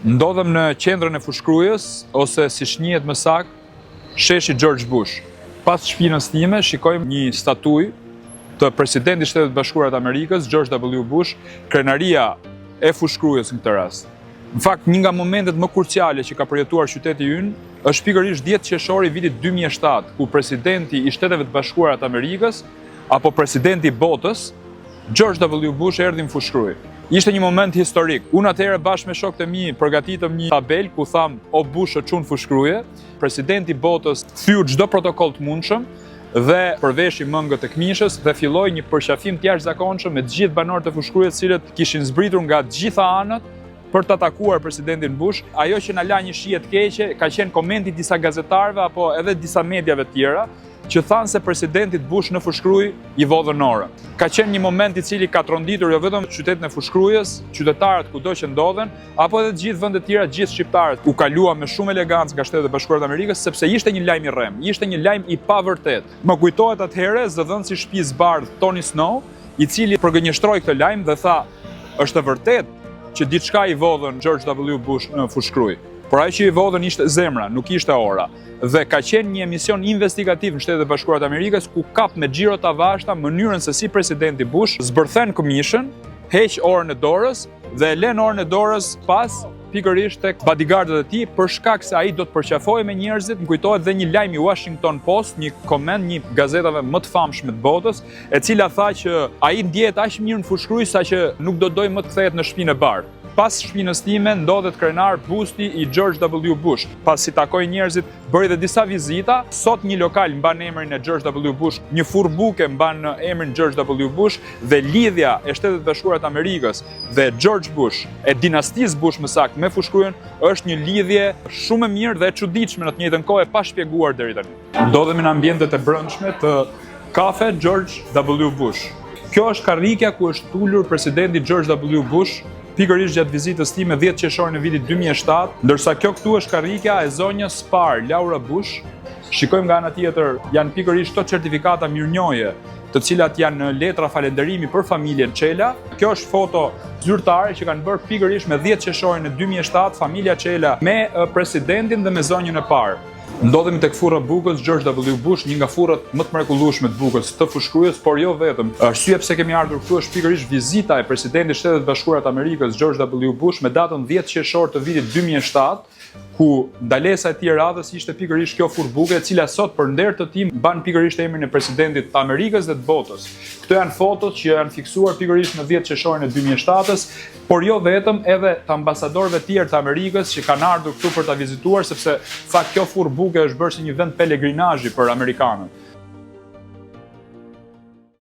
Ndodhem në qendrën e fushkrujës, ose si shnjihet më saktë, sheshi George Bush. Pas shpinës time, shikojmë një statuj të presidentit të Shtetet Bashkuara të Amerikës, George W. Bush, krenaria e fushkrujës në këtë rast. Në fakt, një nga momentet më kruciale që ka përjetuar qyteti ynë është pikërisht 10 qershori vitit 2007, ku presidenti i Shteteve të Bashkuara të Amerikës, apo presidenti i botës, George W. Bush erdhi në fushkruj. Ishte një moment historik. Unë atëherë bashkë me shokët e mi përgatitëm një tabel ku tham o Bush o çun fushkruje. Presidenti i botës thyu çdo protokoll të mundshëm dhe përveshi mëngët e këmishës dhe filloi një përqafim të jashtëzakonshëm me të gjithë banorët e fushkrujës, të cilët kishin zbritur nga të gjitha anët për të atakuar presidentin Bush. Ajo që na la një shije të keqe ka qenë komenti disa gazetarëve apo edhe disa mediave të tjera që thanë se presidentit Bush në fushkruj i vodhën orë. Ka qenë një moment i cili ka tronditur jo vetëm qytetin e fushkrujës, qytetarët kudo që ndodhen, apo edhe të gjithë vendet tjera, të gjithë shqiptarët. U kalua me shumë elegancë nga Shtetet e Bashkuara të Amerikës, sepse ishte një lajm i rrem, ishte një lajm i pavërtet. Më kujtohet atëherë zëdhënësi i shtëpisë bardh Tony Snow, i cili përgënjeshtroi këtë lajm dhe tha, është e vërtet që diçka i vodhën George W. Bush në fushkruj. Por ai që i vodhën ishte zemra, nuk ishte ora. Dhe ka qenë një emision investigativ në Shtetet e Bashkuara të Amerikës ku kap me xhiro të avashta mënyrën se si presidenti Bush zbërthen këmishën, heq orën e dorës dhe e lën orën e dorës pas pikërisht tek bodyguardët e tij për shkak se ai do të përqafojë me njerëzit. Më kujtohet dhe një lajm i Washington Post, një koment, një gazetave më të famshme të botës, e cila tha që ai ndjehet aq mirë në fushkruj saqë nuk do doj më të kthehet në shtëpinë e bardhë. Pas shpinës time ndodhet krenar busti i George W. Bush. Pas si takoi njerëzit, bëri dhe disa vizita. Sot një lokal mban emrin e George W. Bush, një furrë buke mban emrin George W. Bush, dhe lidhja e Shtetet Bashkuara të Amerikës dhe George Bush, e dinastisë Bush më saktë me fushkrujën, është një lidhje shumë e mirë dhe e çuditshme në të njëjtën kohë, e pa shpjeguar deri tani. Ndodhemi në ambientet e brendshme të kafe George W. Bush. Kjo është karrikja ku është ulur presidenti George W. Bush pikërisht gjatë vizitës time 10 qershor në vitin 2007, ndërsa kjo këtu është karrikja e zonjës Spar, Laura Bush. Shikojmë nga ana tjetër, janë pikërisht këto certifikata mirënjohje, të cilat janë letra falënderimi për familjen Çela. Kjo është foto zyrtare që kanë bërë pikërisht me 10 qershorin në 2007, familja Çela me presidentin dhe me zonjën e parë. Ndodhemi tek furra bukës George W. Bush, një nga furrat më të mrekullueshme të bukës të fushkrujës, por jo vetëm. Arsyeja pse kemi ardhur këtu është pikërisht vizita e presidentit të Shtetet Bashkuara të Amerikës George W. Bush me datën 10 qershor të vitit 2007, ku ndalesa e tij e radhës ishte pikërisht kjo furrë buke, e cila sot për nder të tij mban pikërisht emrin e presidentit të Amerikës dhe të botës. Këto janë fotot që janë fiksuar pikërisht në 10 qershorin e 2007-s, por jo vetëm, edhe të ambasadorëve tjerë të Amerikës që kanë ardhur këtu për ta vizituar, sepse fakt kjo furrë buke është bërë si një vend pelegrinazhi për amerikanët.